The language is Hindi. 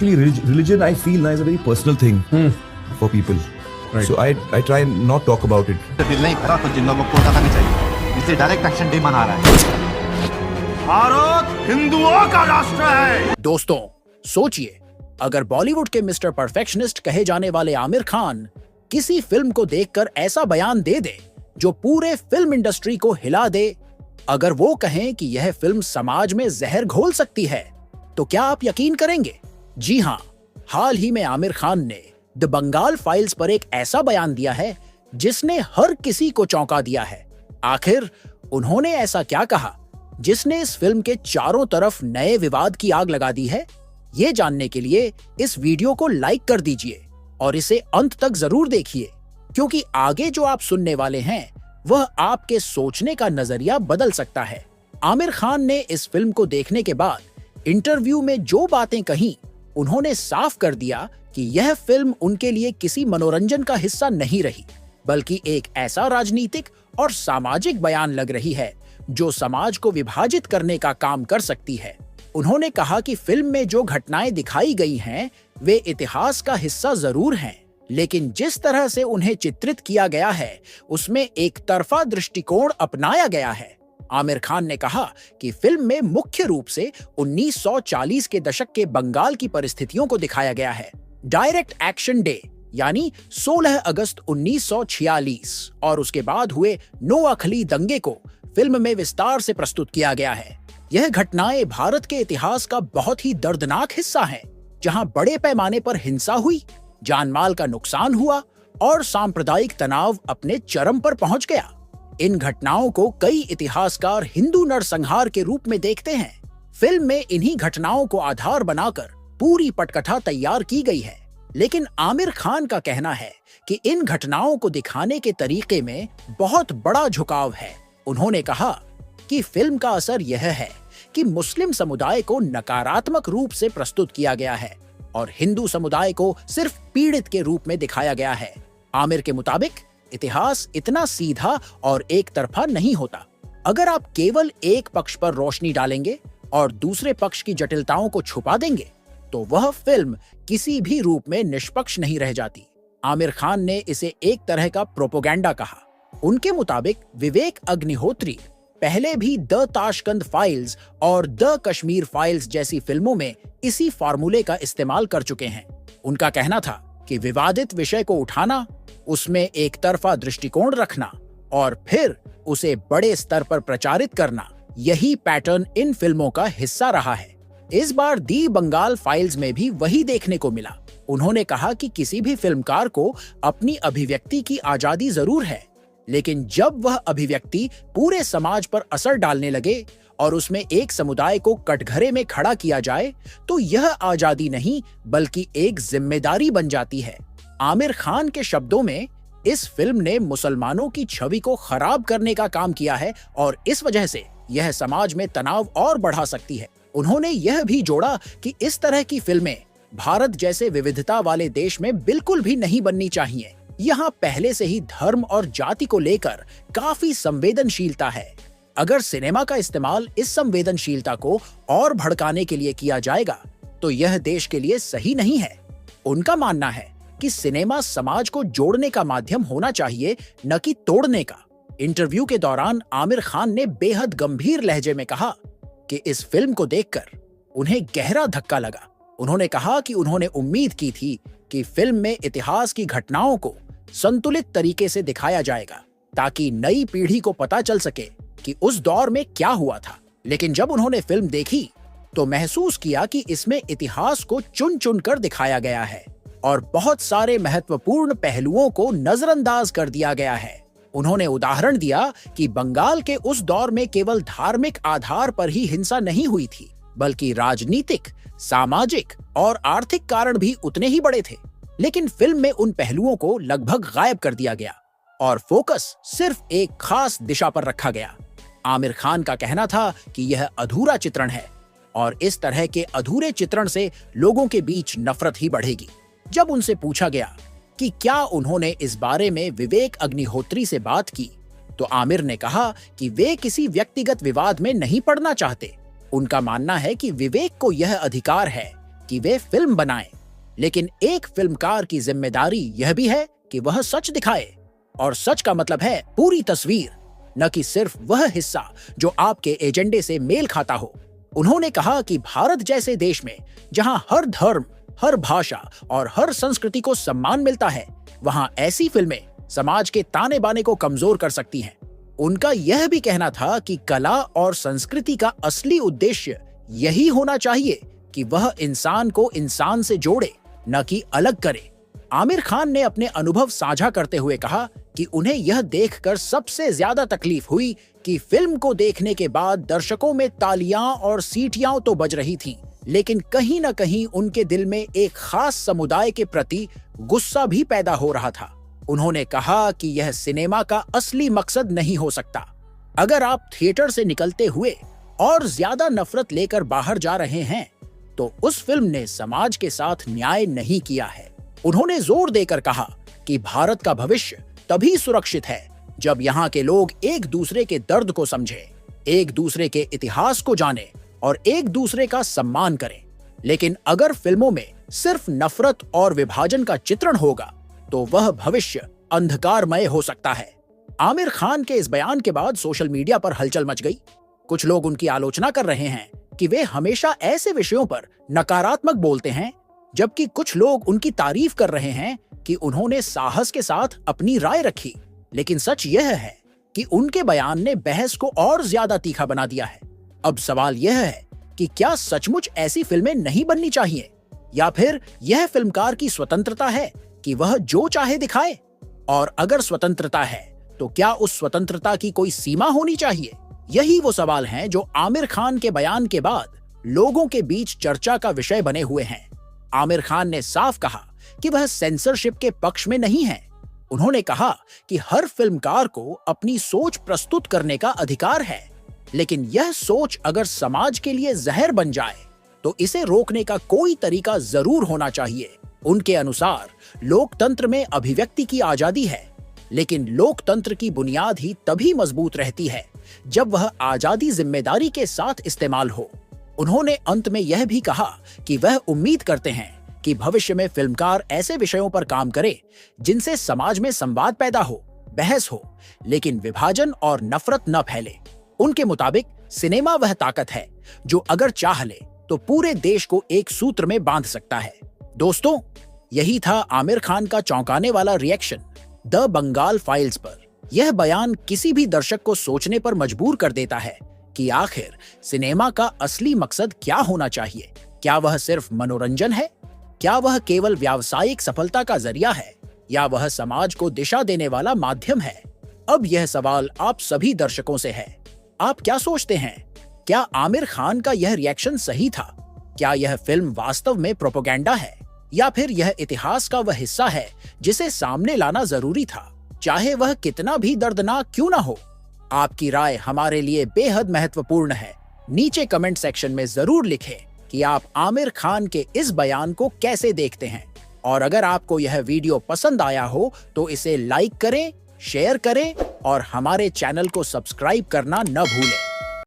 basically religion, I feel, is a very personal thing for people. Right. So I try not talk about it. दिल नहीं भरा तो जिन लोगों को पता नहीं चाहिए, इसलिए डायरेक्ट एक्शन डे मना रहा है। भारत हिंदुओं का राष्ट्र है। दोस्तों सोचिए, अगर बॉलीवुड के मिस्टर परफेक्शनिस्ट कहे जाने वाले आमिर खान किसी फिल्म को देखकर ऐसा बयान दे दे जो पूरे फिल्म इंडस्ट्री को हिला दे, अगर वो कहें कि यह फिल्म समाज में जहर घोल सकती है, तो क्या आप यकीन करेंगे? जी हां, हाल ही में आमिर खान ने द बंगाल फाइल्स पर एक ऐसा बयान दिया है जिसने हर किसी को चौंका दिया है। आखिर उन्होंने ऐसा क्या कहा जिसने इस फिल्म के चारों तरफ नए विवाद की आग लगा दी है? ये जानने के लिए इस वीडियो को लाइक कर दीजिए और इसे अंत तक जरूर देखिए, क्योंकि आगे जो आप सुनने वाले हैं वह आपके सोचने का नजरिया बदल सकता है। आमिर खान ने इस फिल्म को देखने के बाद इंटरव्यू में जो बातें कही, उन्होंने साफ कर दिया कि यह फिल्म उनके लिए किसी मनोरंजन का हिस्सा नहीं रही, बल्कि एक ऐसा राजनीतिक और सामाजिक बयान लग रही है जो समाज को विभाजित करने का काम कर सकती है। उन्होंने कहा कि फिल्म में जो घटनाएं दिखाई गई हैं, वे इतिहास का हिस्सा जरूर हैं, लेकिन जिस तरह से उन्हें चित्रित किया गया है, उसमें एक तरफा दृष्टिकोण अपनाया गया है। आमिर खान ने कहा कि फिल्म में मुख्य रूप से 1940 के दशक के बंगाल की परिस्थितियों को दिखाया गया है। डायरेक्ट एक्शन डे यानी 16 अगस्त 1946 और उसके बाद हुए नोआखली दंगे को फिल्म में विस्तार से प्रस्तुत किया गया है। यह घटनाएं भारत के इतिहास का बहुत ही दर्दनाक हिस्सा हैं, जहां बड़े पैमाने पर हिंसा हुई, जानमाल का नुकसान हुआ और सांप्रदायिक तनाव अपने चरम पर पहुंच गया। इन घटनाओं को कई इतिहासकार हिंदू नरसंहार के रूप में देखते हैं। फिल्म में इन्हीं घटनाओं को आधार बनाकर पूरी पटकथा तैयार की गई है, लेकिन आमिर खान का कहना है कि इन घटनाओं को दिखाने के तरीके में बहुत बड़ा झुकाव है। उन्होंने कहा कि फिल्म का असर यह है कि मुस्लिम समुदाय को नकारात्मक रूप से प्रस्तुत किया गया है और हिंदू समुदाय को सिर्फ पीड़ित के रूप में दिखाया गया है। आमिर के मुताबिक इतिहास इतना सीधा और एक तरफा नहीं होता। अगर आप केवल एक पक्ष पर रोशनी डालेंगे और दूसरे पक्ष की जटिलताओं को छुपा देंगे, तो वह फिल्म किसी भी रूप में निष्पक्ष नहीं रह जाती। आमिर खान ने इसे एक तरह का प्रोपोगेंडा कहा। उनके मुताबिक विवेक अग्निहोत्री पहले भी द ताशकंद फाइल्स और द कश्मीर फाइल्स जैसी फिल्मों में इसी फार्मूले का इस्तेमाल कर चुके हैं। उनका कहना था कि विवादित विषय को उठाना, उसमें एक तरफा दृष्टिकोण रखना और फिर उसे बड़े स्तर पर प्रचारित करना, यही पैटर्न इन फिल्मों का हिस्सा रहा है। इस बार दी बंगाल फाइल्स में भी वही देखने को मिला। उन्होंने कहा कि किसी भी फिल्मकार को अपनी अभिव्यक्ति की आजादी जरूर है, लेकिन जब वह अभिव्यक्ति पूरे समाज पर असर डालने लगे और उसमें एक समुदाय को कटघरे में खड़ा किया जाए, तो यह आजादी नहीं बल्कि एक जिम्मेदारी बन जाती है। आमिर खान के शब्दों में, इस फिल्म ने मुसलमानों की छवि को खराब करने का काम किया है और इस वजह से यह समाज में तनाव और बढ़ा सकती है। उन्होंने यह भी जोड़ा कि इस तरह की फिल्में भारत जैसे विविधता वाले देश में बिल्कुल भी नहीं बननी चाहिए। यहाँ पहले से ही धर्म और जाति को लेकर काफी संवेदनशीलता है। अगर सिनेमा का इस्तेमाल इस संवेदनशीलता को और भड़काने के लिए किया जाएगा, तो यह देश के लिए सही नहीं है। उनका मानना है कि सिनेमा समाज को जोड़ने का माध्यम होना चाहिए, न कि तोड़ने का। इंटरव्यू के दौरान आमिर खान ने बेहद गंभीर लहजे में कहा कि इस फिल्म को देखकर उन्हें गहरा धक्का लगा। उन्होंने कहा कि उन्होंने उम्मीद की थी कि फिल्म में इतिहास की घटनाओं को संतुलित तरीके से दिखाया जाएगा, ताकि नई पीढ़ी को पता चल सके कि उस दौर में क्या हुआ था। लेकिन जब उन्होंने फिल्म देखी तो महसूस किया कि इसमें इतिहास को चुन चुन कर दिखाया गया है और बहुत सारे महत्वपूर्ण पहलुओं को नजरअंदाज कर दिया गया है। उन्होंने उदाहरण दिया कि बंगाल के उस दौर में केवल धार्मिक आधार पर ही हिंसा नहीं हुई थी, बल्कि राजनीतिक, सामाजिक और आर्थिक कारण भी उतने ही बड़े थे। लेकिन फिल्म में उन पहलुओं को लगभग गायब कर दिया गया और फोकस सिर्फ एक खास दिशा पर रखा गया। आमिर खान का कहना था कि यह अधूरा चित्रण है और इस तरह के अधूरे चित्रण से लोगों के बीच नफरत ही बढ़ेगी। जब उनसे पूछा गया कि क्या उन्होंने इस बारे में विवेक अग्निहोत्री से बात की, तो आमिर ने कहा कि वे किसी व्यक्तिगत विवाद में नहीं पड़ना चाहते। उनका मानना है कि विवेक को यह अधिकार है कि वे फिल्म बनाएं, लेकिन एक फिल्मकार की जिम्मेदारी यह भी है कि वह सच दिखाए, और सच का मतलब है पूरी तस्वीर, न कि सिर्फ वह हिस्सा जो आपके एजेंडे से मेल खाता हो। उन्होंने कहा कि भारत जैसे देश में जहां हर धर्म, हर भाषा और हर संस्कृति को सम्मान मिलता है, वहां ऐसी फिल्में समाज के ताने बाने को कमजोर कर सकती हैं। उनका यह भी कहना था कि कला और संस्कृति का असली उद्देश्य यही होना चाहिए कि वह इंसान को इंसान से जोड़े, न कि अलग करे। आमिर खान ने अपने अनुभव साझा करते हुए कहा कि उन्हें यह देखकर सबसे ज्यादा तकलीफ हुई कि फिल्म को देखने के बाद दर्शकों में तालियां और सीटियां तो बज रही थीं, लेकिन कहीं न कहीं उनके दिल में एक खास समुदाय के प्रति गुस्सा भी पैदा हो रहा था। उन्होंने कहा कि यह सिनेमा का असली मकसद नहीं हो सकता। अगर आप थिएटर से निकलते हुए और ज्यादा नफरत लेकर बाहर जा रहे हैं, तो उस फिल्म ने समाज के साथ न्याय नहीं किया है। उन्होंने जोर देकर कहा कि भारत का भविष्य तभी सुरक्षित है जब यहाँ के लोग एक दूसरे के दर्द को समझें, एक दूसरे के इतिहास को जानें और एक दूसरे का सम्मान करें। लेकिन अगर फिल्मों में सिर्फ नफरत और विभाजन का चित्रण होगा, तो वह भविष्य अंधकारमय हो सकता है। आमिर खान के इस बयान के बाद सोशल मीडिया पर हलचल मच गई। कुछ लोग उनकी आलोचना कर रहे हैं कि वे हमेशा ऐसे विषयों पर नकारात्मक बोलते हैं, जबकि कुछ लोग उनकी तारीफ कर रहे हैं कि उन्होंने साहस के साथ अपनी राय रखी। लेकिन सच यह है कि उनके बयान ने बहस को और ज्यादा तीखा बना दिया है। अब सवाल यह है कि क्या सचमुच ऐसी फिल्में नहीं बननी चाहिए, या फिर यह फिल्मकार की स्वतंत्रता है कि वह जो चाहे दिखाए? और अगर स्वतंत्रता है, तो क्या उस स्वतंत्रता की कोई सीमा होनी चाहिए? यही वो सवाल हैं जो आमिर खान के बयान के बाद लोगों के बीच चर्चा का विषय बने हुए हैं। आमिर खान ने साफ कहा कि वह सेंसरशिप के पक्ष में नहीं है। उन्होंने कहा कि हर फिल्मकार को अपनी सोच प्रस्तुत करने का अधिकार है, लेकिन यह सोच अगर समाज के लिए जहर बन जाए, तो इसे रोकने का कोई तरीका जरूर होना चाहिए। उनके अनुसार लोकतंत्र में अभिव्यक्ति की आजादी है, लेकिन लोकतंत्र की बुनियाद ही तभी मजबूत रहती है जब वह आजादी जिम्मेदारी के साथ इस्तेमाल हो। उन्होंने अंत में यह भी कहा कि वह उम्मीद करते हैं कि भविष्य में फिल्मकार ऐसे विषयों पर काम करे जिनसे समाज में संवाद पैदा हो, बहस हो, लेकिन विभाजन और नफरत न फैले। उनके मुताबिक सिनेमा वह ताकत है जो अगर चाह ले तो पूरे देश को एक सूत्र में बांध सकता है। दोस्तों, यही था आमिर खान का चौंकाने वाला रिएक्शन द बंगाल फाइल्स पर। यह बयान किसी भी दर्शक को सोचने पर मजबूर कर देता है कि आखिर सिनेमा का असली मकसद क्या होना चाहिए। क्या वह सिर्फ मनोरंजन है? क्या वह केवल व्यावसायिक सफलता का जरिया है, या वह समाज को दिशा देने वाला माध्यम है? अब यह सवाल आप सभी दर्शकों से है। आप क्या सोचते हैं? क्या आमिर खान का यह रिएक्शन सही था? क्या यह फिल्म वास्तव में प्रोपेगेंडा है, या फिर यह इतिहास का वह हिस्सा है जिसे सामने लाना जरूरी था, चाहे वह कितना भी दर्दनाक क्यों ना हो? आपकी राय हमारे लिए बेहद महत्वपूर्ण है। नीचे कमेंट सेक्शन में जरूर लिखें कि आप आमिर खान के इस बयान को कैसे देखते हैं। और अगर आपको यह वीडियो पसंद आया हो तो इसे लाइक करें, शेयर करें और हमारे चैनल को सब्सक्राइब करना न भूलें।